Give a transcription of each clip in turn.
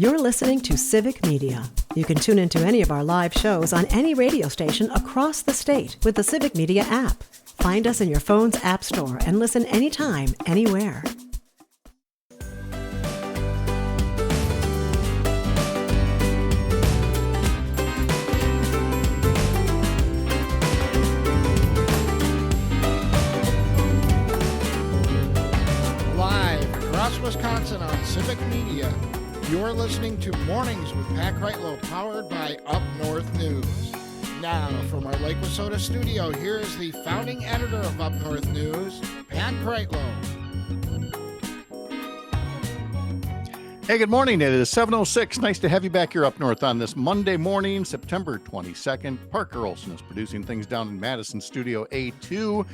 You're listening to Civic Media. You can tune into any of our live shows on any radio station across the state with the Civic Media app. Find us in your phone's app store and listen anytime, anywhere. Live across Wisconsin on Civic Media. You're listening to Mornings with Pat Kreitlow, powered by UpNorthNews. Now, from our Lake Wissota studio, here is the founding editor of UpNorthNews, Pat Kreitlow. Hey, good morning. It is 7:06. Nice to have you back here up north on this Monday morning, September 22nd. Parker Olson is producing things down in Madison Studio A2,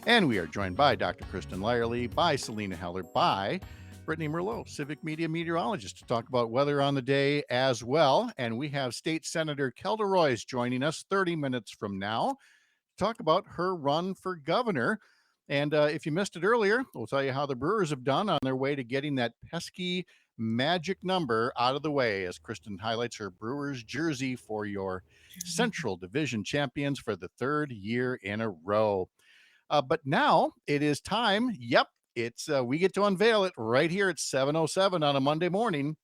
and we are joined by Dr. Kristen Lyerly, by Salina Heller, by Brittany Merlot, Civic Media meteorologist, to talk about weather on the day as well. And we have State Senator Kelda Roys joining us 30 minutes from now to talk about her run for governor. And if you missed it earlier, we'll tell you how the Brewers have done on their way to getting that pesky magic number out of the way, as Kristen highlights her Brewers jersey for your Central Division champions for the third year in a row. But now it is time. Yep. It's we get to unveil it right here at 7:07 on a Monday morning.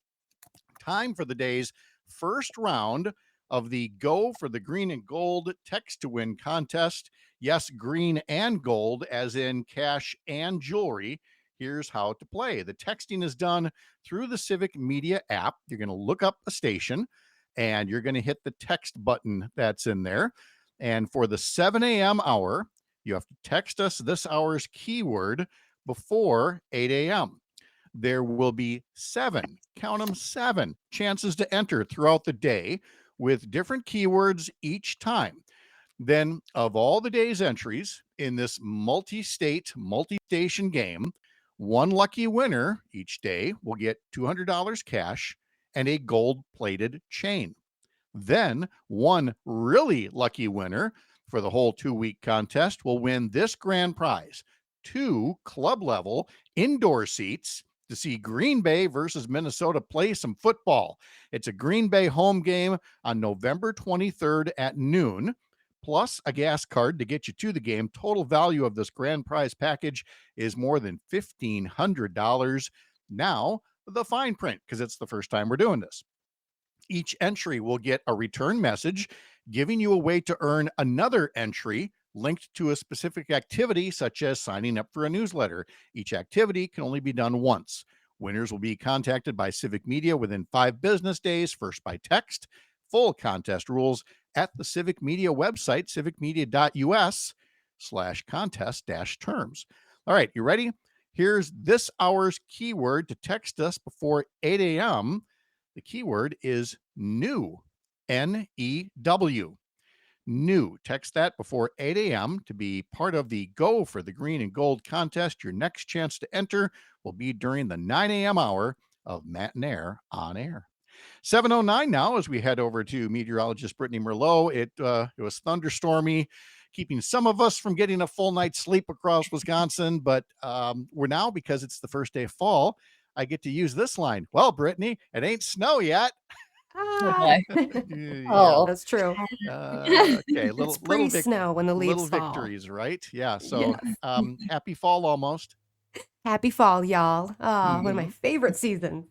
Time for the day's first round of the Go for the Green and Gold Text to Win contest. Yes, green and gold, as in cash and jewelry. Here's how to play. The texting is done through the Civic Media app. You're going to look up a station, and you're going to hit the text button that's in there. And for the 7 a.m. hour, you have to text us this hour's keyword before 8 a.m. There will be 7, count them, 7 chances to enter throughout the day with different keywords each time. Then, of all the day's entries in this multi-state, multi-station game, one lucky winner each day will get $200 cash and a gold-plated chain. Then, one really lucky winner for the whole 2-week contest will win this grand prize: 2 club-level indoor seats to see Green Bay versus Minnesota play some football. It's a Green Bay home game on November 23rd at noon, plus a gas card to get you to the game. Total value of this grand prize package is more than $1,500. Now, the fine print, because it's the first time we're doing this. Each entry will get a return message giving you a way to earn another entry linked to a specific activity, such as signing up for a newsletter. Each activity can only be done once. Winners will be contacted by Civic Media within 5 business days, first by text. Full contest rules at the Civic Media website, civicmedia.us/contest-terms. All right, you ready? Here's this hour's keyword to text us before 8 a.m. The keyword is new, N-E-W. New. Text that before 8 a.m. to be part of the Go for the Green and Gold contest. Your next chance to enter will be during the 9 a.m. hour of Matt and Air on air. 7:09 now as we head over to meteorologist Brittany Merlot. It was thunderstormy, keeping some of us from getting a full night's sleep across Wisconsin, but we're now, because it's the first day of fall, I get to use this line. Well, Brittany, it ain't snow yet. Ah. Yeah. Oh, that's true. Okay, It's pre-snow when the leaves little fall. victories, right? Yeah. So, happy fall almost. Happy fall, y'all. One of my favorite seasons.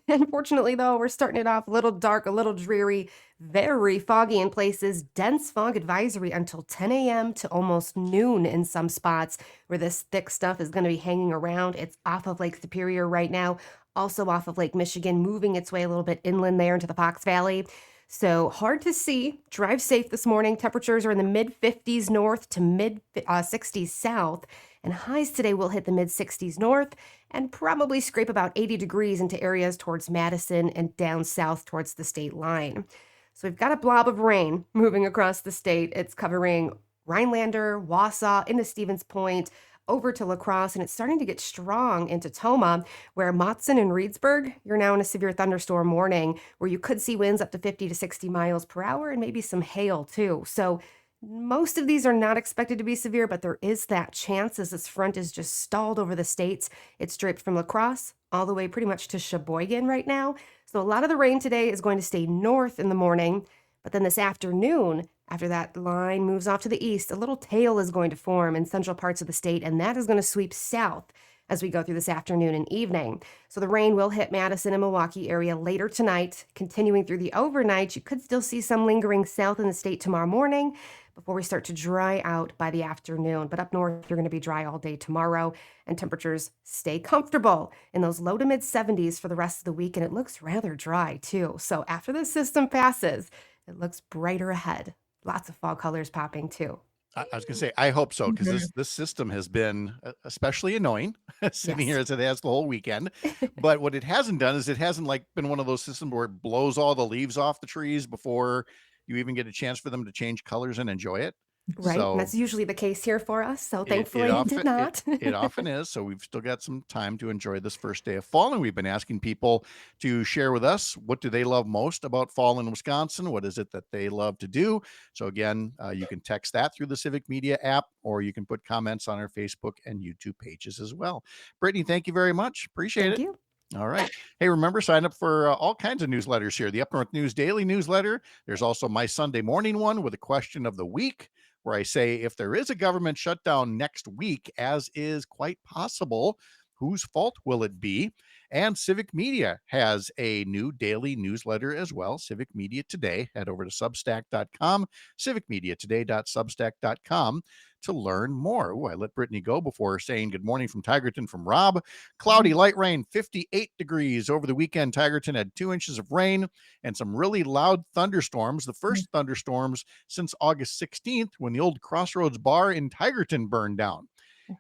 Unfortunately, though, we're starting it off a little dark, a little dreary, very foggy in places. Dense fog advisory until 10 a.m. to almost noon in some spots where this thick stuff is going to be hanging around. It's off of Lake Superior right now, also off of Lake Michigan, moving its way a little bit inland there into the Fox Valley. So hard to see. Drive safe this morning. Temperatures are in the mid-50s north to mid-60s south. And highs today will hit the mid-60s north and probably scrape about 80 degrees into areas towards Madison and down south towards the state line. So we've got a blob of rain moving across the state. It's covering Rhinelander, Wausau, into Stevens Point, over to La Crosse, and it's starting to get strong into Toma, where Matson and Reedsburg, you're now in a severe thunderstorm warning, where you could see winds up to 50 to 60 miles per hour and maybe some hail too. So Most of these are not expected to be severe, but there is that chance as this front is just stalled over the states. It's draped from La Crosse all the way pretty much to Sheboygan right now. So a lot of the rain today is going to stay north in the morning, but then this afternoon, after that line moves off to the east, a little tail is going to form in central parts of the state, and that is going to sweep south as we go through this afternoon and evening. So the rain will hit Madison and Milwaukee area later tonight. Continuing through the overnight, you could still see some lingering south in the state tomorrow morning before we start to dry out by the afternoon. But up north, you're going to be dry all day tomorrow, and temperatures stay comfortable in those low to mid 70s for the rest of the week, and it looks rather dry too. So after this system passes, it looks brighter ahead. Lots of fall colors popping too. I was going to say, I hope so, because Mhm. this system has been especially annoying sitting here Yes. as it has the whole weekend. But what it hasn't done is it hasn't like been one of those systems where it blows all the leaves off the trees before you even get a chance for them to change colors and enjoy it. Right. And So that's usually the case here for us. So it thankfully it did often not. it often is. So we've still got some time to enjoy this first day of fall, and we've been asking people to share with us what do they love most about fall in Wisconsin. What is it that they love to do? So again, you can text that through the Civic Media app, or you can put comments on our Facebook and YouTube pages as well. Brittany, thank you very much. Appreciate Thank it. you. All right. Hey, remember, sign up for all kinds of newsletters here. The Up North News Daily newsletter. There's also my Sunday morning one with a question of the week, where I say, if there is a government shutdown next week, as is quite possible, whose fault will it be? And Civic Media has a new daily newsletter as well, Civic Media Today. Head over to substack.com, civicmediatoday.substack.com to learn more. Oh, I let Brittany go before saying good morning from Tigerton from Rob. Cloudy, light rain, 58 degrees over the weekend. Tigerton had 2 inches of rain and some really loud thunderstorms. The first thunderstorms since August 16th, when the old Crossroads bar in Tigerton burned down.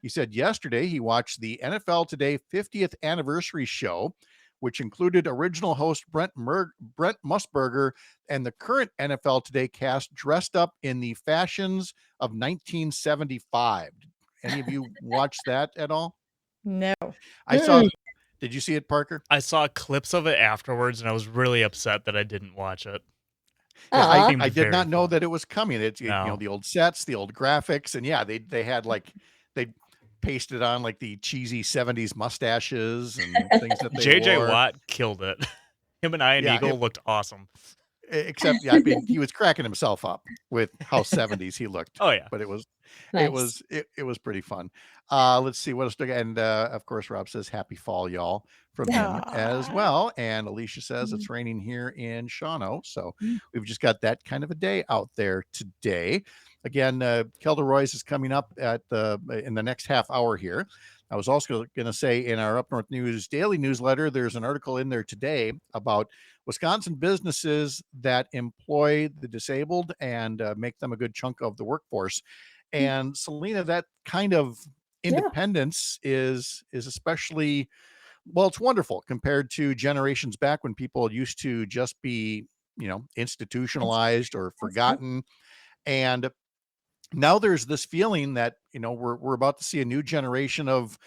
He said yesterday he watched the NFL Today 50th anniversary show, which included original host Brent Musburger and the current NFL Today cast dressed up in the fashions of 1975. Any of you watch that at all? No. I saw. Did you see it, Parker? I saw clips of it afterwards, and I was really upset that I didn't watch it. Yeah, Aw. Seemed I did very not know fun. that it was coming. No. The old sets, the old graphics, and yeah, they had like they pasted on like the cheesy 70s mustaches and things that they JJ wore. Watt killed it. Him and Ian Yeah, Eagle looked awesome. except yeah, I mean, he was cracking himself up with how 70s he looked. Oh yeah. But it was Nice. it was pretty fun. Let's see what else. And of course, Rob says happy fall, y'all, from him as Aw. well. And Alicia says Mm. it's raining here in Shawano. So Mm. we've just got that kind of a day out there today. Again, Kelda Roys is coming up in the next half hour here. I was also going to say in our Up North News daily newsletter, there's an article in there today about Wisconsin businesses that employ the disabled and make them a good chunk of the workforce. And Salina, that kind of Yeah. independence is especially, well, it's wonderful compared to generations back when people used to just be, institutionalized or That's true. forgotten. And now there's this feeling that, we're about to see a new generation of,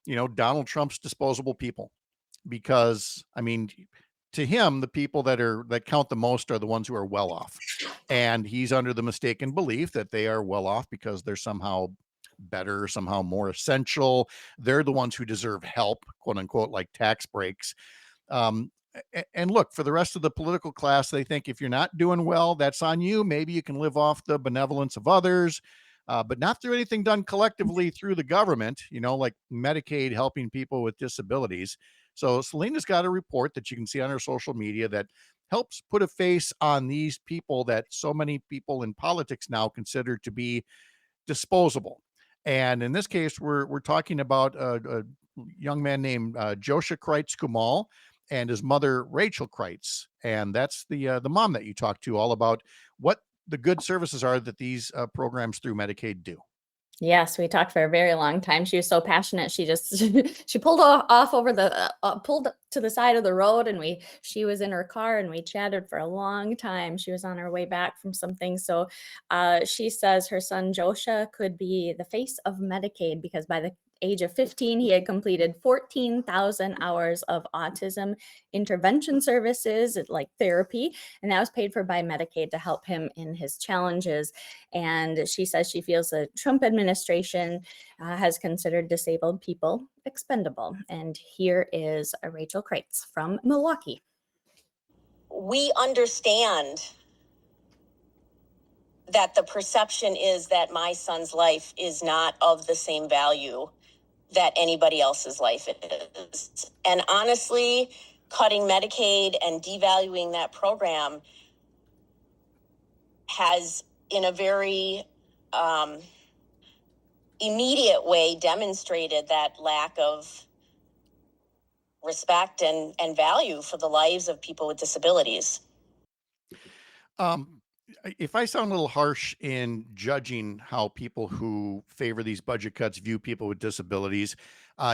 Donald Trump's disposable people. Because I mean, to him, the people that count the most are the ones who are well off. And he's under the mistaken belief that they are well off because they're somehow better, somehow more essential. They're the ones who deserve help, quote unquote, like tax breaks. And look, for the rest of the political class, they think if you're not doing well, that's on you. Maybe you can live off the benevolence of others, but not through anything done collectively through the government, like Medicaid helping people with disabilities. So Selena's got a report that you can see on her social media that helps put a face on these people that so many people in politics now consider to be disposable. And in this case, we're talking about a young man named Josha Kreitz Kumal and his mother Rachel Kreitz, and that's the mom that you talked to, all about what the good services are that these programs through Medicaid do. Yes, we talked for a very long time. She was so passionate. She just she pulled off over the pulled to the side of the road, and she was in her car, and we chatted for a long time. She was on her way back from something. So she says her son Josha could be the face of Medicaid, because by the age of 15, he had completed 14,000 hours of autism intervention services, like therapy, and that was paid for by Medicaid to help him in his challenges. And she says she feels the Trump administration has considered disabled people expendable. And here is Rachel Kreitz from Milwaukee. We understand that the perception is that my son's life is not of the same value that anybody else's life is. And honestly, cutting Medicaid and devaluing that program has, in a very immediate way, demonstrated that lack of respect and value for the lives of people with disabilities. If I sound a little harsh in judging how people who favor these budget cuts view people with disabilities,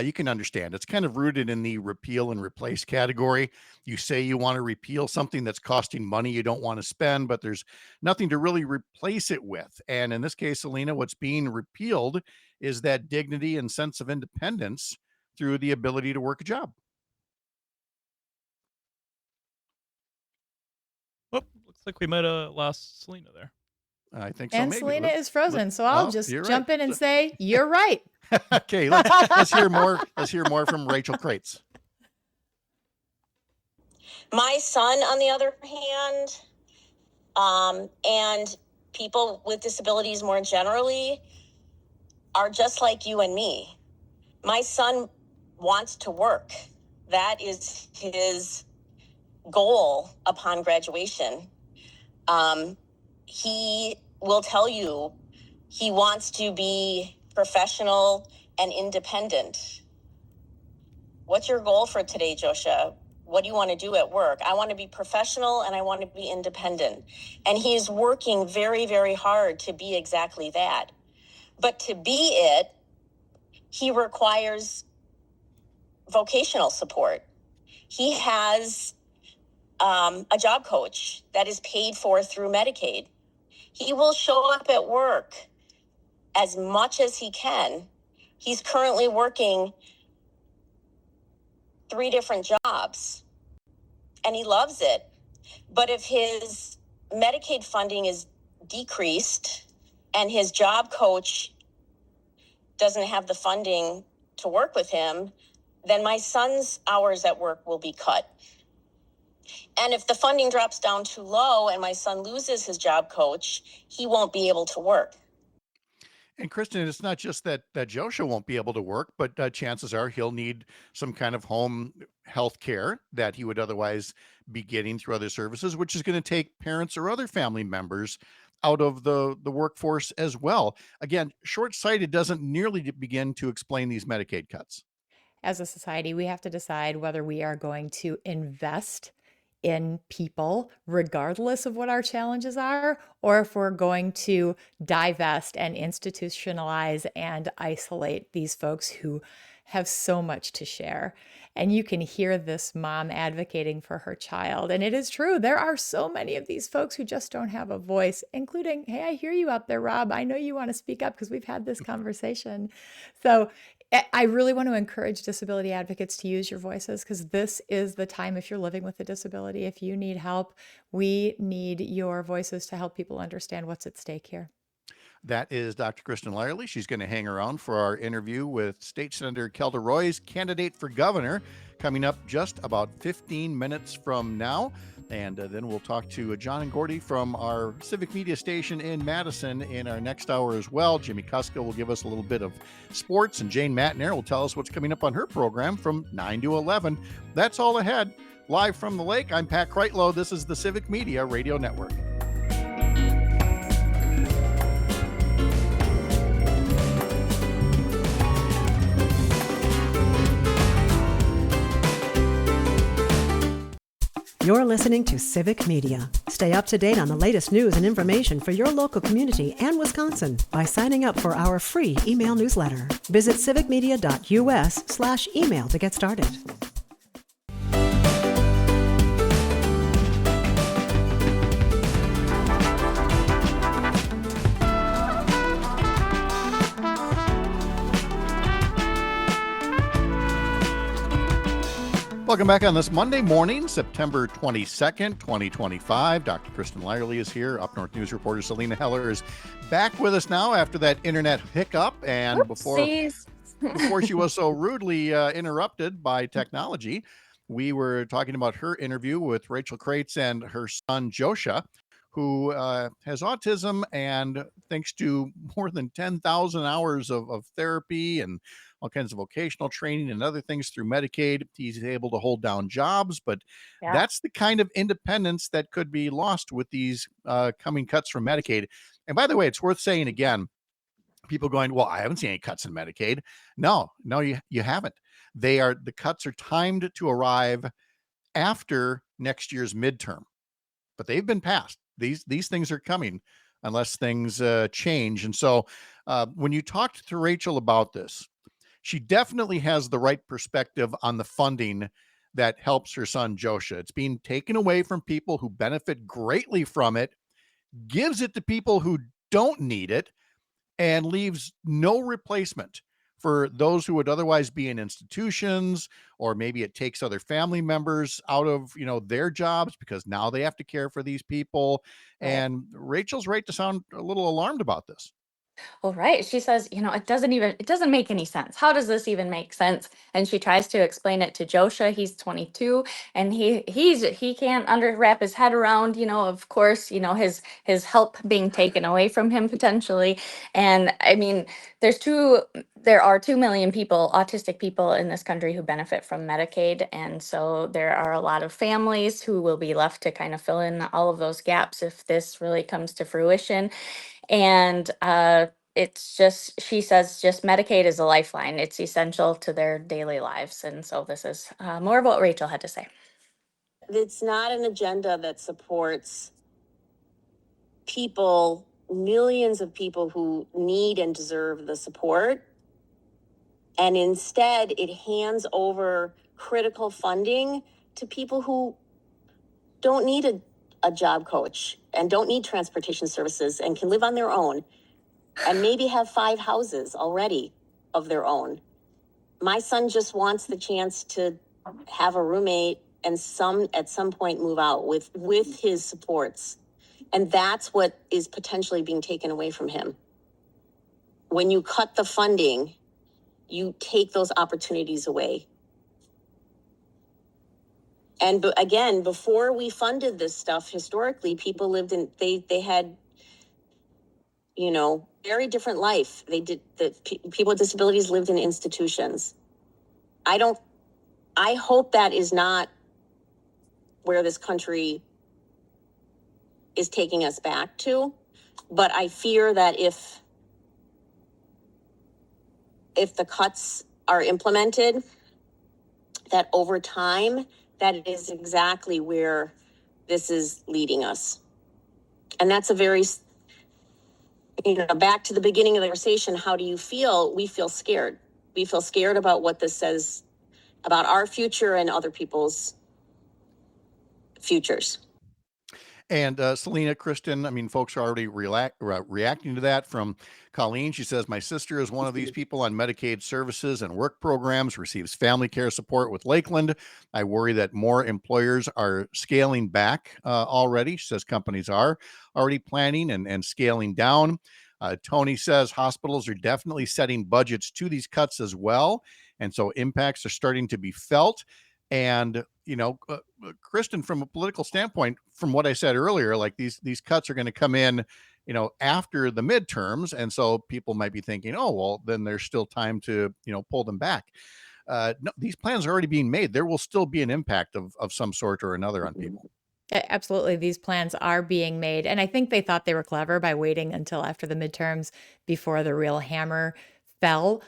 you can understand. It's kind of rooted in the repeal and replace category. You say you want to repeal something that's costing money you don't want to spend, but there's nothing to really replace it with. And in this case, Salina, what's being repealed is that dignity and sense of independence through the ability to work a job. Whoop, looks like we might have lost Salina there. I think so. And maybe. Salina Let's- is frozen, so I'll oh, just you're jump right. in and say, you're right. Okay, let's hear more. Let's hear more from Rachel Kreitz. My son, on the other hand, and people with disabilities more generally, are just like you and me. My son wants to work. That is his goal upon graduation. He will tell you he wants to be professional and independent. What's your goal for today, Josha? What do you want to do at work? I want to be professional and I want to be independent. And he's working very, very hard to be exactly that. But to be it, he requires vocational support. He has a job coach that is paid for through Medicaid. He will show up at work as much as he can. He's currently working 3 different jobs and he loves it. But if his Medicaid funding is decreased and his job coach doesn't have the funding to work with him, then my son's hours at work will be cut. And if the funding drops down too low and my son loses his job coach, he won't be able to work. And Kristen, it's not just that Joshua won't be able to work, but chances are he'll need some kind of home health care that he would otherwise be getting through other services, which is going to take parents or other family members out of the workforce as well. Again, short-sighted doesn't nearly begin to explain these Medicaid cuts. As a society, we have to decide whether we are going to invest in people, regardless of what our challenges are, or if we're going to divest and institutionalize and isolate these folks who have so much to share. And you can hear this mom advocating for her child. And it is true. There are so many of these folks who just don't have a voice, including, hey, I hear you out there, Rob. I know you want to speak up because we've had this conversation. So I really want to encourage disability advocates to use your voices, because this is the time. If you're living with a disability, if you need help, we need your voices to help people understand what's at stake here. That is Dr. Kristen Lyerly. She's going to hang around for our interview with State Senator Kelda Roys, candidate for governor, coming up just about 15 minutes from now. And then we'll talk to John and Gordy from our civic media station in Madison in our next hour as well. Jimmie Kaska will give us a little bit of sports, and Jane Matnair will tell us what's coming up on her program from 9 to 11. That's all ahead. Live from the lake, I'm Pat Kreitlow. This is the Civic Media Radio Network. You're listening to Civic Media. Stay up to date on the latest news and information for your local community and Wisconsin by signing up for our free email newsletter. Visit civicmedia.us/email to get started. Welcome back on this Monday morning, September 22nd, 2025. Dr. Kristen Lyerly is here. Up North News reporter Salina Heller is back with us now after that internet hiccup. And before she was so rudely interrupted by technology, we were talking about her interview with Rachel Kreitz and her son, Josha, who has autism, and thanks to more than 10,000 hours of therapy and all kinds of vocational training and other things through Medicaid, he's able to hold down jobs. But that's the kind of independence that could be lost with these coming cuts from Medicaid. And by the way, it's worth saying again, people going, well, I haven't seen any cuts in Medicaid. No, you haven't. The cuts are timed to arrive after next year's midterm, but they've been passed. These things are coming unless things change. And so when you talked to Rachel about this, she definitely has the right perspective on the funding that helps her son, Josha. It's being taken away from people who benefit greatly from it, gives it to people who don't need it, and leaves no replacement for those who would otherwise be in institutions, or maybe it takes other family members out of, their jobs because now they have to care for these people. Right. And Rachel's right to sound a little alarmed about this. Well, right. She says, it doesn't make any sense. How does this even make sense? And she tries to explain it to Josha. He's 22, and he can't wrap his head around, of course, his help being taken away from him potentially. And I mean, there are 2 million people, autistic people in this country, who benefit from Medicaid. And so there are a lot of families who will be left to kind of fill in all of those gaps if this really comes to fruition. And she says, just Medicaid is a lifeline. It's essential to their daily lives. And so this is more of what Rachel had to say. It's not an agenda that supports people, millions of people who need and deserve the support. And instead, it hands over critical funding to people who don't need a job coach and don't need transportation services and can live on their own and maybe have 5 houses already of their own. My son just wants the chance to have a roommate and at some point move out with his supports. And that's what is potentially being taken away from him. When you cut the funding, you take those opportunities away. And again, before we funded this stuff, historically, people lived in, they had, very different life. People with disabilities lived in institutions. I hope that is not where this country is taking us back to, but I fear that if the cuts are implemented, that over time, that is exactly where this is leading us. And that's a very, back to the beginning of the conversation, how do you feel? We feel scared. We feel scared about what this says about our future and other people's futures. And Salina, Kristen, folks are already reacting to that. From Colleen, she says, my sister is one of these people on Medicaid services and work programs, receives family care support with Lakeland. I worry that more employers are scaling back already. She says companies are already planning and scaling down. Tony says hospitals are definitely setting budgets to these cuts as well. And so impacts are starting to be felt. And, Kristen, from a political standpoint, from what I said earlier, like these cuts are going to come in, after the midterms. And so people might be thinking, oh, well, then there's still time to, pull them back. No, these plans are already being made. There will still be an impact of some sort or another on people. Absolutely. These plans are being made. And I think they thought they were clever by waiting until after the midterms before the real hammer fell.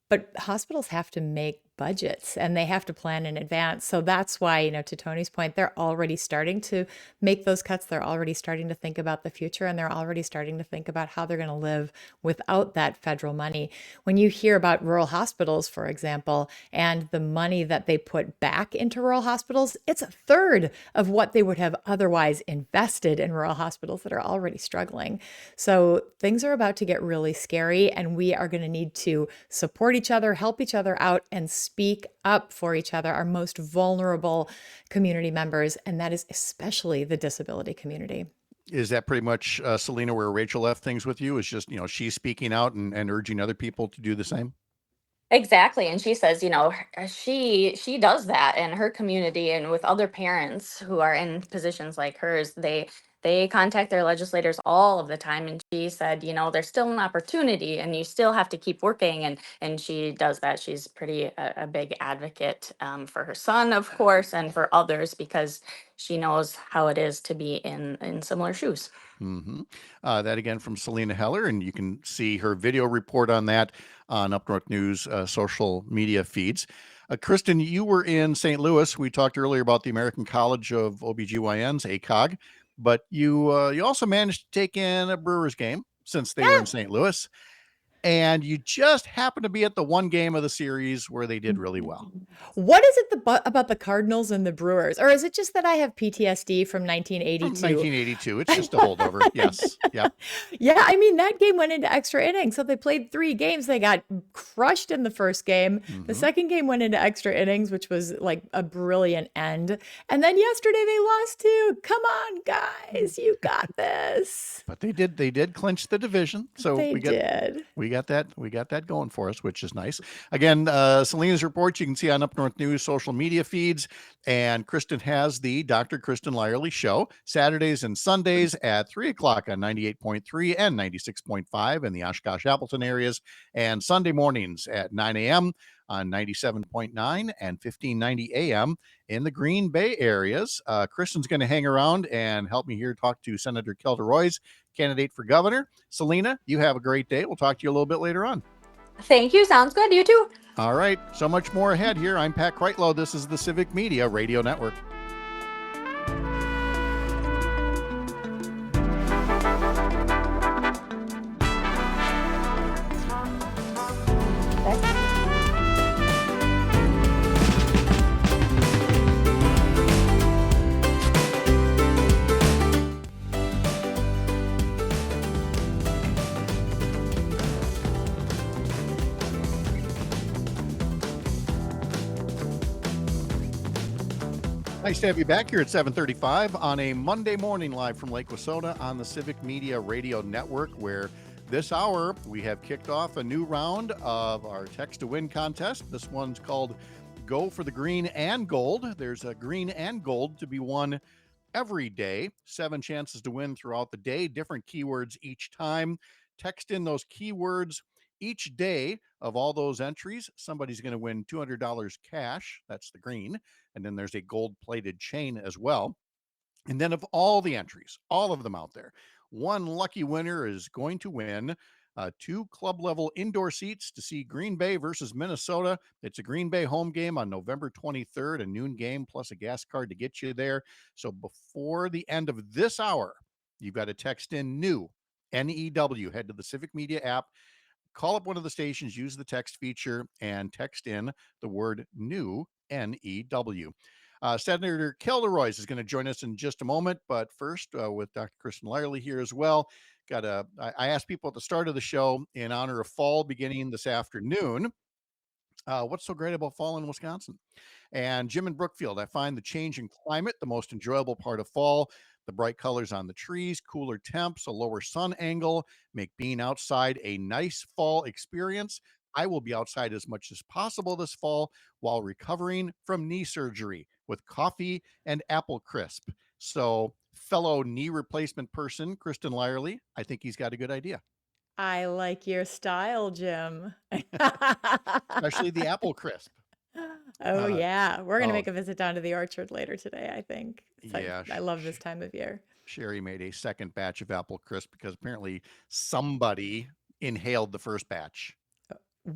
But hospitals have to make budgets and they have to plan in advance. So that's why, to Tony's point, they're already starting to make those cuts. They're already starting to think about the future, and they're already starting to think about how they're going to live without that federal money. When you hear about rural hospitals, for example, and the money that they put back into rural hospitals, it's a third of what they would have otherwise invested in rural hospitals that are already struggling. So things are about to get really scary, and we are going to need to support each other, help each other out, and speak up for each other, our most vulnerable community members, and that is especially the disability community. Is that pretty much, Salina, where Rachel left things with you? Is just, she's speaking out and urging other people to do the same? Exactly, and she says, she does that in her community and with other parents who are in positions like hers. They contact their legislators all of the time, and she said, there's still an opportunity, and you still have to keep working. And she does that. She's pretty a big advocate for her son, of course, and for others because she knows how it is to be in similar shoes. Mm-hmm. That again from Salina Heller, and you can see her video report on that on Up North News social media feeds. Kristen, you were in St. Louis. We talked earlier about the American College of OBGYNs, ACOG, but you also managed to take in a Brewers game since they were in St. Louis, and you just happened to be at the one game of the series where they did really well. What is it about the Cardinals and the Brewers? Or is it just that I have PTSD from 1982? From 1982. It's just a holdover. Yes. Yeah. Yeah, I mean, that game went into extra innings. So they played 3 games. They got crushed in the first game. The second game went into extra innings, which was like a brilliant end. And then yesterday they lost too. Come on, guys, you got this. But they did clinch the division. So They we got that going for us, which is nice. Again, Salina's report you can see on Up North News social media feeds, and Kristen has the Dr. Kristen Lyerly Show Saturdays and Sundays at 3:00 on 98.3 and 96.5 in the Oshkosh Appleton areas, and Sunday mornings at 9 a.m. on 97.9 and 1590 a.m. in the Green Bay areas. Kristen's going to hang around and help me here talk to Senator Kelda Roys, candidate for governor. Salina, you have a great day. We'll talk to you a little bit later on. Thank you. Sounds good. You too. All right. So much more ahead here. I'm Pat Kreitlow. This is the Civic Media Radio Network. Nice to have you back here at 7:35 on a Monday morning live from Lake Wissota on the Civic Media Radio Network, where this hour we have kicked off a new round of our Text to Win contest. This one's called Go for the Green and Gold. There's a green and gold to be won every day. 7 chances to win throughout the day, different keywords each time. Text in those keywords each day. Of all those entries, somebody's going to win $200 cash. That's the green. And then there's a gold-plated chain as well. And then of all the entries, all of them out there, one lucky winner is going to win 2 club-level indoor seats to see Green Bay versus Minnesota. It's a Green Bay home game on November 23rd, a noon game, plus a gas card to get you there. So before the end of this hour, you've got to text in NEW, N-E-W. Head to the Civic Media app, call up one of the stations, use the text feature, and text in the word NEW, N-E-W. Senator Kelda Roys is going to join us in just a moment, but first, with Dr. Kristen Lyerly here as well, I asked people at the start of the show in honor of fall beginning this afternoon, what's so great about fall in Wisconsin? And Jim in Brookfield, I find the change in climate the most enjoyable part of fall. The bright colors on the trees, cooler temps, a lower sun angle make being outside a nice fall experience. I will be outside as much as possible this fall while recovering from knee surgery with coffee and apple crisp. So, fellow knee replacement person, Kristen Lyerly, I think he's got a good idea. I like your style, Jim. Especially the apple crisp. Oh, yeah. We're going to oh. make a visit down to the orchard later today, I think. Yeah, I love this time of year. Sherry made a second batch of apple crisp because apparently somebody inhaled the first batch.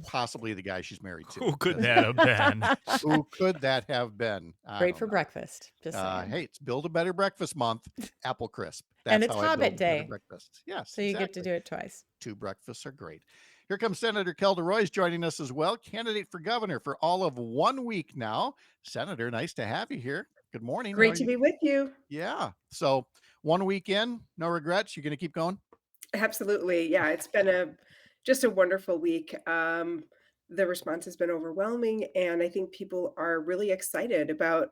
Possibly the guy she's married to. Who could that have been? Who could that have been? Great for breakfast. Just hey, it's Build a Better Breakfast Month, apple crisp. And it's how I build Hobbit a better Day. breakfast. Yes, So you get to do it twice. 2 breakfasts are great. Here comes Senator Kelda Roys joining us as well, candidate for governor for all of 1 week now. Senator, nice to have you here. Good morning. Great to be with you. Yeah. So 1 week in, no regrets. You're going to keep going? Absolutely. Yeah, it's been just a wonderful week. the response has been overwhelming, and I think people are really excited about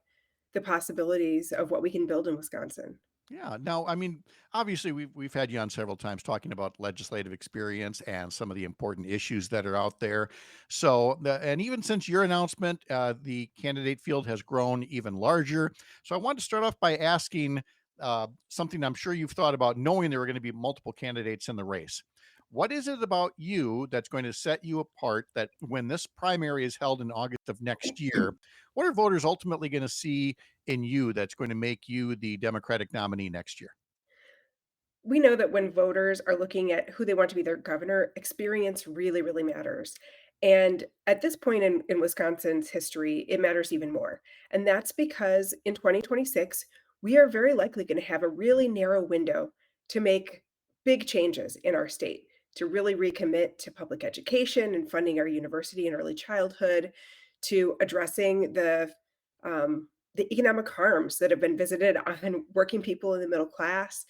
the possibilities of what we can build in Wisconsin. Yeah. Now, I mean, obviously, we've had you on several times talking about legislative experience and some of the important issues that are out there. So, and even since your announcement, the candidate field has grown even larger. So, I wanted to start off by asking something I'm sure you've thought about, knowing there were going to be multiple candidates in the race. What is it about you that's going to set you apart that when this primary is held in August of next year, what are voters ultimately going to see in you that's going to make you the Democratic nominee next year? We know that when voters are looking at who they want to be their governor, experience really, really matters. And at this point in Wisconsin's history, it matters even more. And that's because in 2026, we are very likely going to have a really narrow window to make big changes in our state, to really recommit to public education and funding our university and early childhood, to addressing the economic harms that have been visited on working people in the middle class,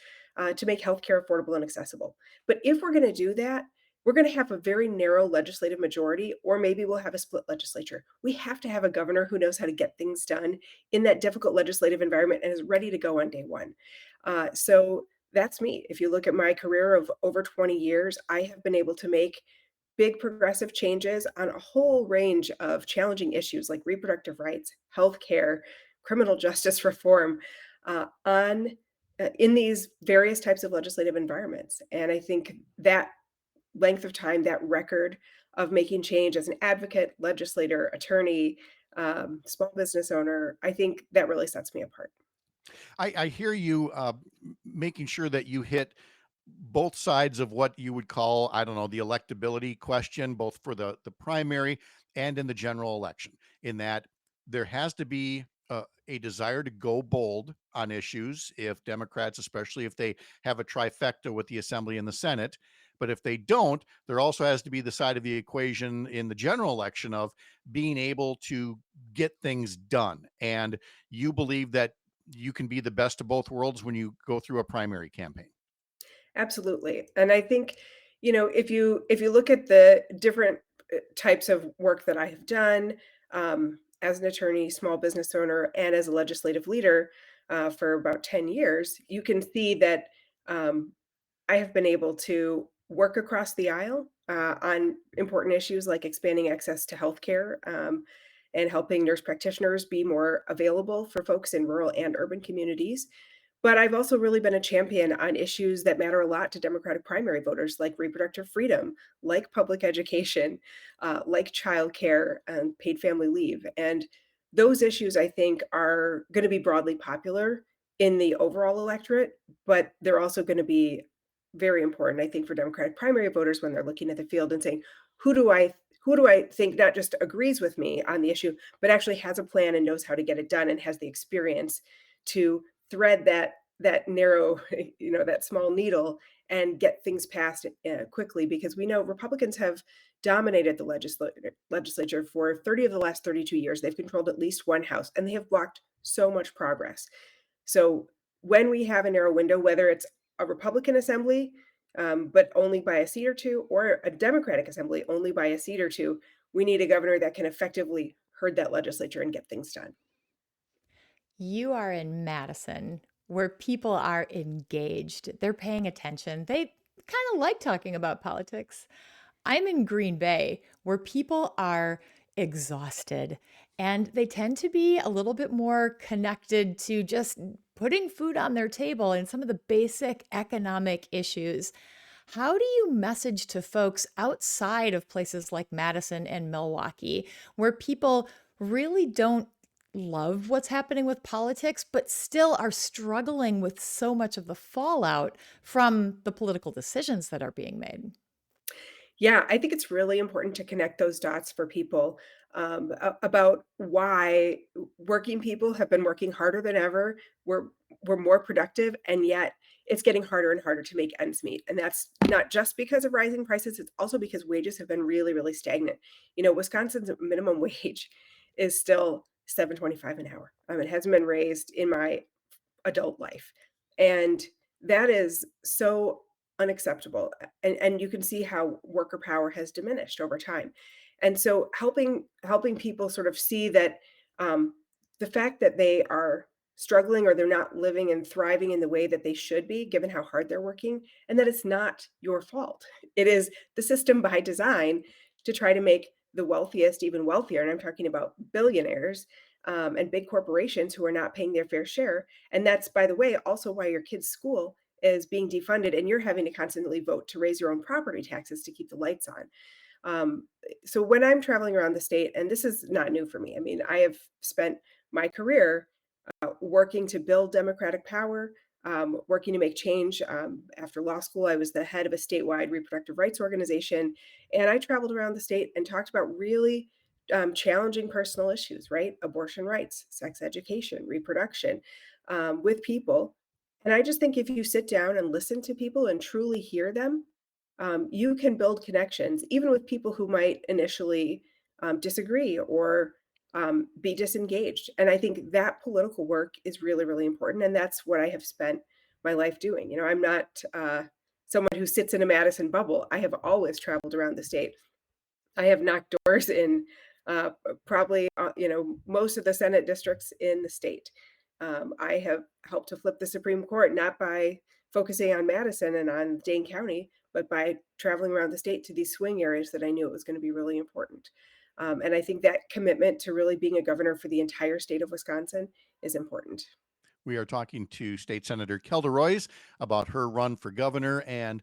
to make healthcare affordable and accessible. But if we're going to do that, we're going to have a very narrow legislative majority, or maybe we'll have a split legislature. We have to have a governor who knows how to get things done in that difficult legislative environment and is ready to go on day one. So that's me. If you look at my career of over 20 years, I have been able to make big progressive changes on a whole range of challenging issues like reproductive rights, healthcare, criminal justice reform, on in these various types of legislative environments. And I think that length of time, that record of making change as an advocate, legislator, attorney, small business owner, I think that really sets me apart. I hear you making sure that you hit both sides of what you would call, I don't know, the electability question, both for the primary and in the general election, in that there has to be a desire to go bold on issues if Democrats, especially if they have a trifecta with the Assembly and the Senate. But if they don't, there also has to be the side of the equation in the general election of being able to get things done. And you believe that you can be the best of both worlds when you go through a primary campaign. Absolutely. And I think, if you look at the different types of work that I have done, as an attorney, small business owner, and as a legislative leader, for about 10 years, you can see that, um, I have been able to work across the aisle, on important issues like expanding access to healthcare, and helping nurse practitioners be more available for folks in rural and urban communities. But I've also really been a champion on issues that matter a lot to Democratic primary voters, like reproductive freedom, like public education, like childcare and paid family leave. And those issues, I think, are going to be broadly popular in the overall electorate, but they're also going to be very important, I think, for Democratic primary voters when they're looking at the field and saying, who do I who do I think not just agrees with me on the issue, but actually has a plan and knows how to get it done and has the experience to thread that narrow, that small needle and get things passed quickly, because we know Republicans have dominated the legislature for 30 of the last 32 years. They've controlled at least one house and they have blocked so much progress. So when we have a narrow window, whether it's a Republican assembly, but only by a seat or two, or a Democratic assembly only by a seat or two, we need a governor that can effectively herd that legislature and get things done. You are in Madison, where people are engaged. They're paying attention. They kind of like talking about politics. I'm in Green Bay, where people are exhausted and they tend to be a little bit more connected to just putting food on their table and some of the basic economic issues. How do you message to folks outside of places like Madison and Milwaukee, where people really don't love what's happening with politics, but still are struggling with so much of the fallout from the political decisions that are being made? Yeah, I think it's really important to connect those dots for people, about why working people have been working harder than ever. We're more productive, and yet it's getting harder and harder to make ends meet. And that's not just because of rising prices; it's also because wages have been really, really stagnant. Wisconsin's minimum wage is still 7.25 an hour. It hasn't been raised in my adult life. And that is so unacceptable. And you can see how worker power has diminished over time. And so helping people sort of see that um, the fact that they are struggling or they're not living and thriving in the way that they should be, given how hard they're working, and that it's not your fault. It is the system by design to try to make the wealthiest even wealthier. And I'm talking about billionaires and big corporations who are not paying their fair share. And that's, by the way, also why your kid's school is being defunded and you're having to constantly vote to raise your own property taxes to keep the lights on. So when I'm traveling around the state, and this is not new for me, I mean, I have spent my career working to build democratic power, working to make change. After law school, I was the head of a statewide reproductive rights organization, and I traveled around the state and talked about really challenging personal issues, right? Abortion rights, sex education, reproduction, with people. And I just think if you sit down and listen to people and truly hear them, you can build connections, even with people who might initially disagree or be disengaged. And I think that political work is really, really important. And that's what I have spent my life doing. You know, I'm not someone who sits in a Madison bubble. I have always traveled around the state. I have knocked doors in probably, most of the Senate districts in the state. I have helped to flip the Supreme Court, not by focusing on Madison and on Dane County, but by traveling around the state to these swing areas that I knew it was going to be really important. And I think that commitment to really being a governor for the entire state of Wisconsin is important. We are talking to State Senator Kelda Roys about her run for governor. And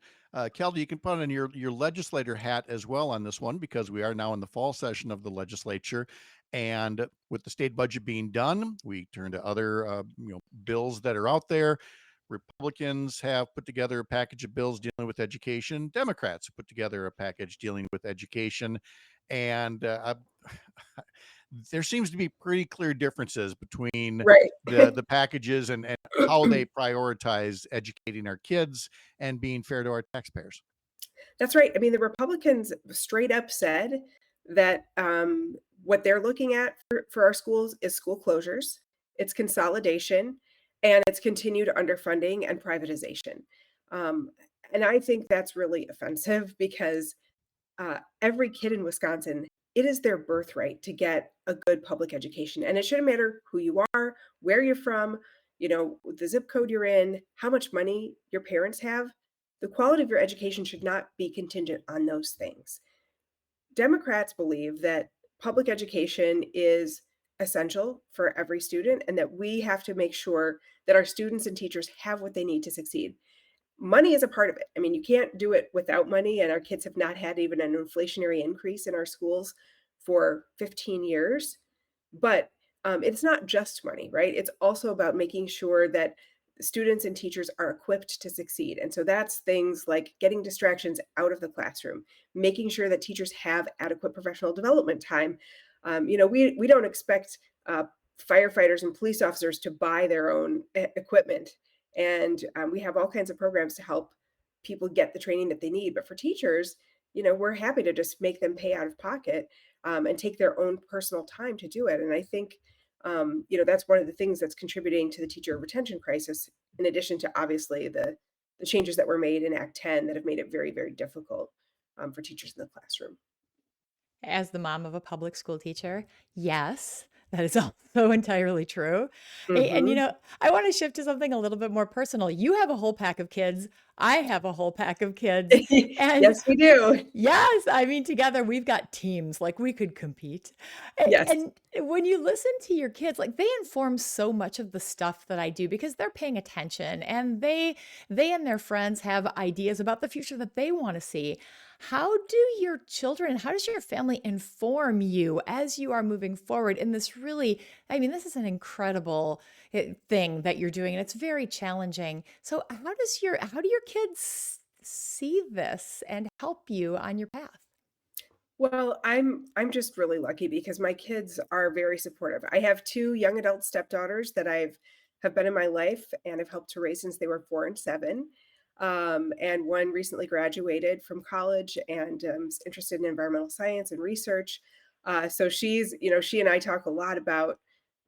Kelda, you can put on your legislator hat as well on this one because we are now in the fall session of the legislature. And with the state budget being done, we turn to other bills that are out there. Republicans have put together a package of bills dealing with education. Democrats have put together a package dealing with education. And there seems to be pretty clear differences between Right. the packages and how they prioritize educating our kids and being fair to our taxpayers. That's right. I mean, the Republicans straight up said that what they're looking at for our schools is school closures, it's consolidation, and it's continued underfunding and privatization. Um, and I think that's really offensive because every kid in Wisconsin, it is their birthright to get a good public education. And it shouldn't matter who you are, where you're from, the zip code you're in, how much money your parents have. The quality of your education should not be contingent on those things. Democrats believe that public education is essential for every student and that we have to make sure that our students and teachers have what they need to succeed. Money is a part of it. I mean, you can't do it without money, and our kids have not had even an inflationary increase in our schools for 15 years. But it's not just money, right? It's also about making sure that students and teachers are equipped to succeed. And so that's things like getting distractions out of the classroom, making sure that teachers have adequate professional development time. We don't expect firefighters and police officers to buy their own equipment. And we have all kinds of programs to help people get the training that they need. But for teachers, we're happy to just make them pay out of pocket and take their own personal time to do it. And I think, that's one of the things that's contributing to the teacher retention crisis, in addition to obviously the changes that were made in Act 10 that have made it very, very difficult for teachers in the classroom. As the mom of a public school teacher, yes, that is also entirely true. And Hmm. I want to shift to something a little bit more personal. You have a whole pack of kids. I have a whole pack of kids. And Yes, we do. yes, I mean, together we've got teams, like we could compete. Yes. And when you listen to your kids, like they inform so much of the stuff that I do because they're paying attention and they and their friends have ideas about the future that they want to see. How do your children, how does your family inform you as you are moving forward in this really, I mean, this is an incredible thing that you're doing and it's very challenging. So how do your kids see this and help you on your path? Well, I'm just really lucky because my kids are very supportive. I have two young adult stepdaughters that have been in my life and have helped to raise since they were 4 and 7. And one recently graduated from college and is interested in environmental science and research. So she and I talk a lot about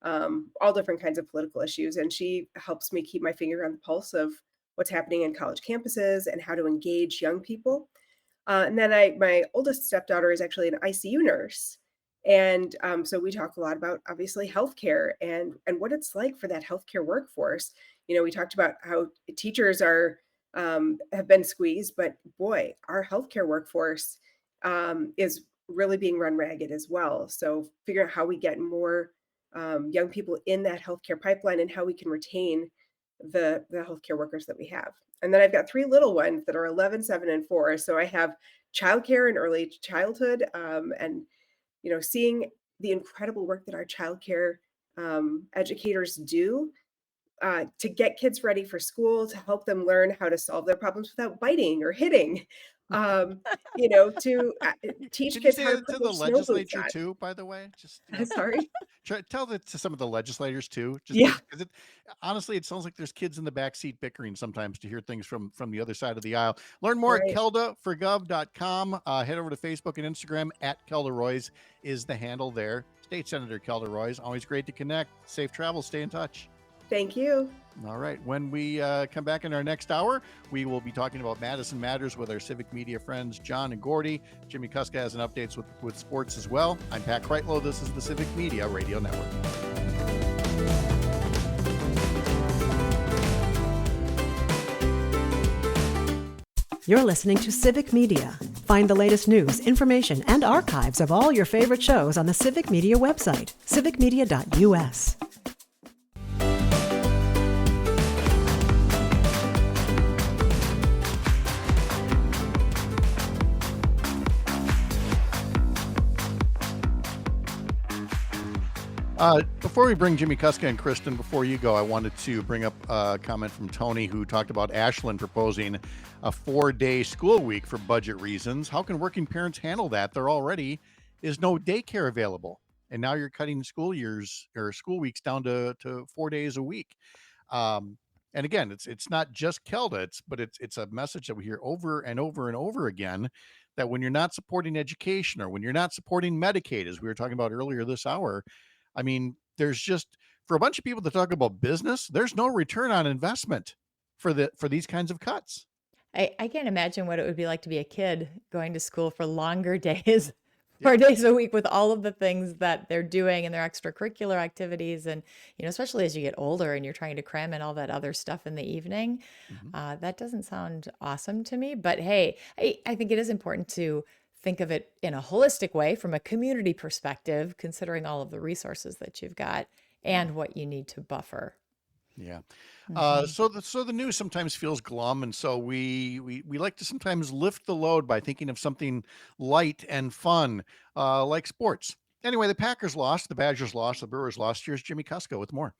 all different kinds of political issues, and she helps me keep my finger on the pulse of what's happening in college campuses and how to engage young people. And then my oldest stepdaughter is actually an ICU nurse. And so we talk a lot about obviously healthcare and what it's like for that healthcare workforce. We talked about how teachers have been squeezed, but boy, our healthcare workforce is really being run ragged as well. So figuring out how we get more young people in that healthcare pipeline and how we can retain the healthcare workers that we have. And then I've got three little ones that are 11, 7, and 4. So I have childcare and early childhood, and seeing the incredible work that our childcare educators do to get kids ready for school, to help them learn how to solve their problems without biting or hitting, to teach Did you kids say how to that put to their the snow boots legislature on. too, by the way? Just, Sorry. tell that to some of the legislators too. Just Yeah. because honestly, it sounds like there's kids in the back seat bickering sometimes to hear things from the other side of the aisle. Learn more at Right. keldaforgov.com. Head over to Facebook and Instagram at Kelda Roys is the handle there. State Senator Kelda Roys, always great to connect. Safe travel. Stay in touch. Thank you. All right. When we come back in our next hour, we will be talking about Madison Matters with our civic media friends, John and Gordy. Jimmie Kaska has an updates with sports as well. I'm Pat Kreitlow. This is the Civic Media Radio Network. You're listening to Civic Media. Find the latest news, information, and archives of all your favorite shows on the Civic Media website, civicmedia.us. Before we bring Jimmie Kaska and Kristen, before you go, I wanted to bring up a comment from Tony who talked about Ashland proposing a 4-day school week for budget reasons. How can working parents handle that? There already is no daycare available. And now you're cutting school years or school weeks down to 4 days a week. And again, it's not just Kelda, it's a message that we hear over and over and over again, that when you're not supporting education or when you're not supporting Medicaid, as we were talking about earlier this hour, I mean, there's just, for a bunch of people that talk about business, there's no return on investment for these kinds of cuts. I can't imagine what it would be like to be a kid going to school for longer days, 4 days a week with all of the things that they're doing and their extracurricular activities. And, especially as you get older and you're trying to cram in all that other stuff in the evening, that doesn't sound awesome to me. But hey, I think it is important to think of it in a holistic way from a community perspective, considering all of the resources that you've got and what you need to buffer. Yeah. Mhm. So the news sometimes feels glum, and so we like to sometimes lift the load by thinking of something light and fun, like sports. Anyway, the Packers lost, the Badgers lost, the Brewers lost. Here's Jimmie Kaska with more.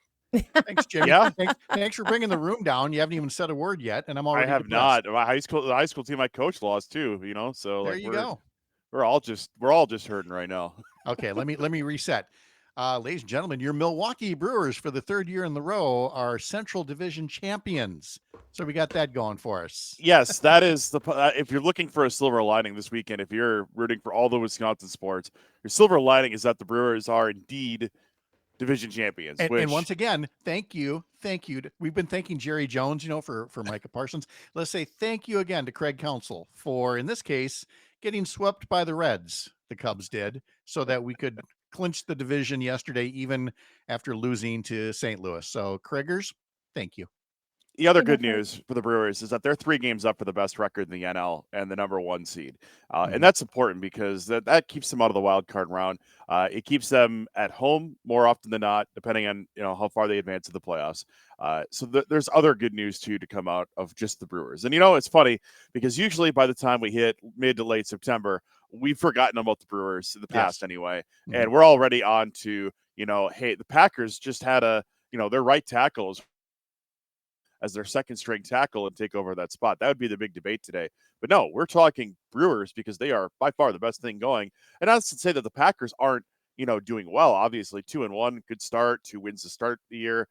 Thanks, Jimmy. Yeah, Thanks for bringing the room down. You haven't even said a word yet, and I'm I already have depressed. not. The high school team I coach lost too, so There like you go. we're all just hurting right now. Okay, let me reset. Ladies and gentlemen, your Milwaukee Brewers for the third year in the row are Central Division champions. So we got that going for us. Yes, that is if you're looking for a silver lining this weekend, if you're rooting for all the Wisconsin sports, your silver lining is that the Brewers are indeed division champions. And once again, thank you. We've been thanking Jerry Jones, for Micah Parsons. Let's say thank you again to Craig Counsell for, in this case, getting swept by the Reds. The Cubs did, so that we could clinch the division yesterday, even after losing to St. Louis. So, Craigers, thank you. The other good news for the Brewers is that they're 3 games up for the best record in the NL and the number 1 seed. And that's important because that keeps them out of the wild card round. It keeps them at home more often than not, depending on how far they advance to the playoffs. So there's other good news too to come out of just the Brewers. And it's funny because usually by the time we hit mid to late September, we've forgotten about the Brewers in the past anyway, and we're already on to hey, the Packers just had their right tackles as their second string tackle and take over that spot. That would be the big debate today. But no, we're talking Brewers because they are by far the best thing going. And that's to say that the Packers aren't, doing well. Obviously, 2-1, good start, 2 wins to start the year,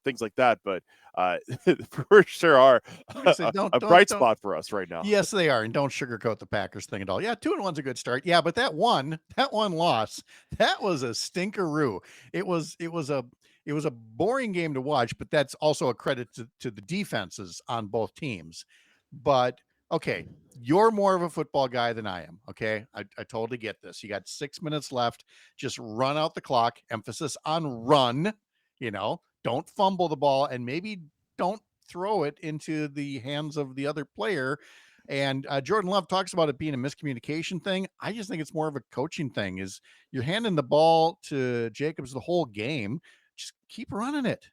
things like that. But the Brewers sure are a bright spot for us right now. Yes, they are. And don't sugarcoat the Packers thing at all. Yeah, 2-1's a good start. Yeah, but that one loss, that was a stinkeroo. It was a boring game to watch, but that's also a credit to the defenses on both teams. But okay, you're more of a football guy than I am. Okay. I totally get this. You got 6 minutes left. Just run out the clock. Emphasis on run, don't fumble the ball, and maybe don't throw it into the hands of the other player. And Jordan Love talks about it being a miscommunication thing. I just think it's more of a coaching thing. Is you're handing the ball to Jacobs the whole game. Just keep running it.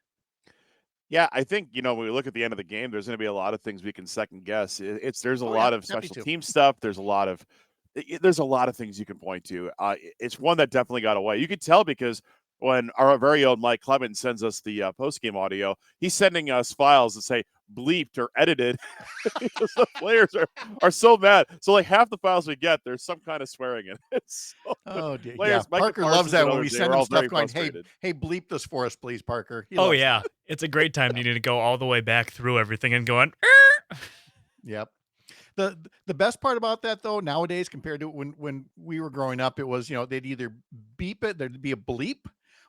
Yeah, I think, when we look at the end of the game, there's going to be a lot of things we can second guess. There's a Oh, lot yeah, of happy special to. team stuff. There's a lot of things you can point to. It's one that definitely got away. You could tell because when our very own Mike Clement sends us the post game audio, he's sending us files that say bleeped or edited because the players are so mad. So like half the files we get, there's some kind of swearing in it. So Oh, dear. players, Yeah. Micah Parker loves Parsons that and when we others, they send were him all stuff very going, frustrated. hey, bleep this for us, please, Parker. He Oh loves yeah, that. it's a great time. You need to go all the way back through everything and going. Yep. The best part about that, though, nowadays compared to when we were growing up, it was, they'd either beep it, there'd be a bleep,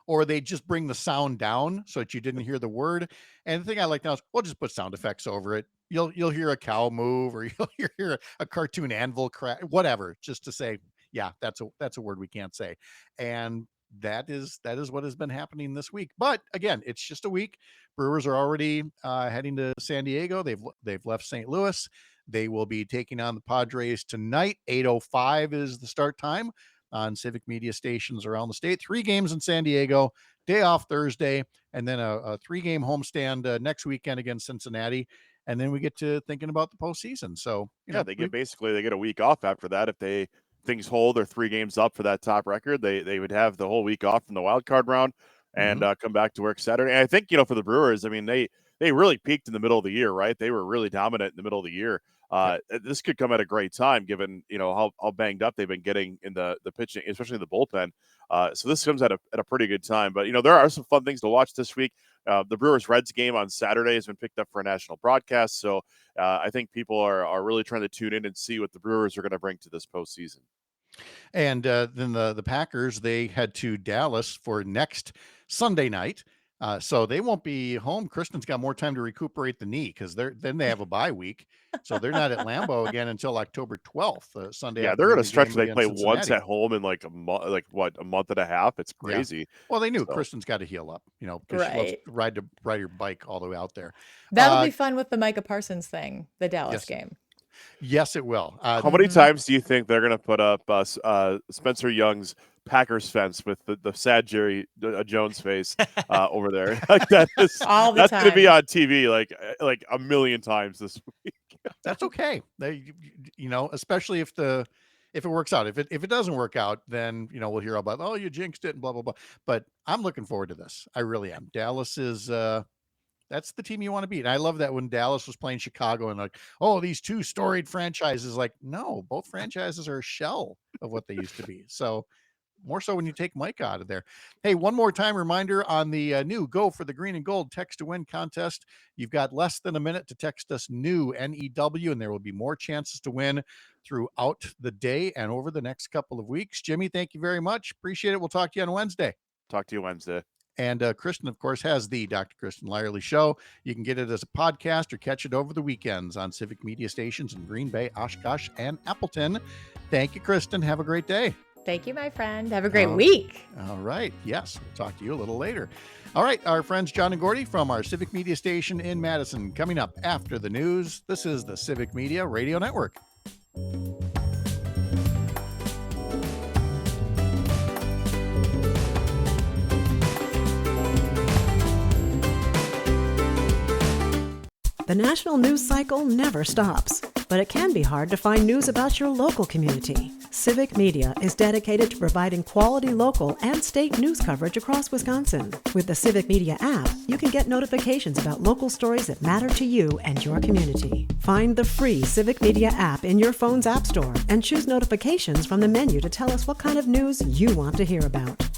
or they just bring the sound down so that you didn't hear the word. And the thing I like now is we'll just put sound effects over it. You'll hear a cow move, or you'll hear a cartoon anvil crack, whatever, just to say, yeah, that's a word we can't say. And that is what has been happening this week. But again, it's just a week. Brewers are already heading to San Diego. They've left St. Louis. They will be taking on the Padres tonight. 8:05 is the start time on civic media stations around the state. 3 games in San Diego, day off Thursday, and then a 3-game homestand next weekend against Cincinnati. And then we get to thinking about the postseason. So, They get a week off after that. If things hold, they're 3 games up for that top record. They would have the whole week off from the wild card round and come back to work Saturday. And I think, for the Brewers, I mean, they really peaked in the middle of the year, right? They were really dominant in the middle of the year. This could come at a great time given, how banged up they've been getting in the pitching, especially the bullpen. So this comes at a pretty good time. But, there are some fun things to watch this week. The Brewers-Reds game on Saturday has been picked up for a national broadcast. So I think people are really trying to tune in and see what the Brewers are going to bring to this postseason. And then the Packers, they head to Dallas for next Sunday night. So they won't be home. Kristen's got more time to recuperate the knee because then they have a bye week. So they're not at Lambeau again until October 12th, Sunday. Yeah, they're going to stretch. They They play once at home in like a month, a month and a half. It's crazy. Yeah. Well, they knew Kristen's got to heal up, because she loves Right. to ride her bike all the way out there. That'll be fun with the Micah Parsons thing, the Dallas game. Yes, it will. How many times do you think they're going to put up Spencer Young's Packers fence with the sad Jerry Jones face over there? Like that's going to be on TV like a million times this week. That's okay. Especially if it works out. If it doesn't work out, then we'll hear about, oh, you jinxed it and blah blah blah. But I'm looking forward to this. I really am. Dallas is that's the team you want to beat. And I love that when Dallas was playing Chicago and like, oh, these 2 storied franchises. Like, no, both franchises are a shell of what they used to be. So more so when you take Mike out of there. Hey, one more time reminder on the new Go for the Green and Gold Text to Win contest. You've got less than a minute to text us new NEW, and there will be more chances to win throughout the day and over the next couple of weeks. Jimmie, thank you very much. Appreciate it. We'll talk to you on Wednesday. Talk to you Wednesday. And Kristen, of course, has the Dr. Kristen Lyerly Show. You can get it as a podcast or catch it over the weekends on civic media stations in Green Bay, Oshkosh, and Appleton. Thank you, Kristen. Have a great day. Thank you, my friend. Have a great week. All right. Yes, we'll talk to you a little later. All right. Our friends John and Gordy from our civic media station in Madison coming up after the news. This is the Civic Media Radio Network. The national news cycle never stops, but it can be hard to find news about your local community. Civic Media is dedicated to providing quality local and state news coverage across Wisconsin. With the Civic Media app, you can get notifications about local stories that matter to you and your community. Find the free Civic Media app in your phone's app store and choose notifications from the menu to tell us what kind of news you want to hear about.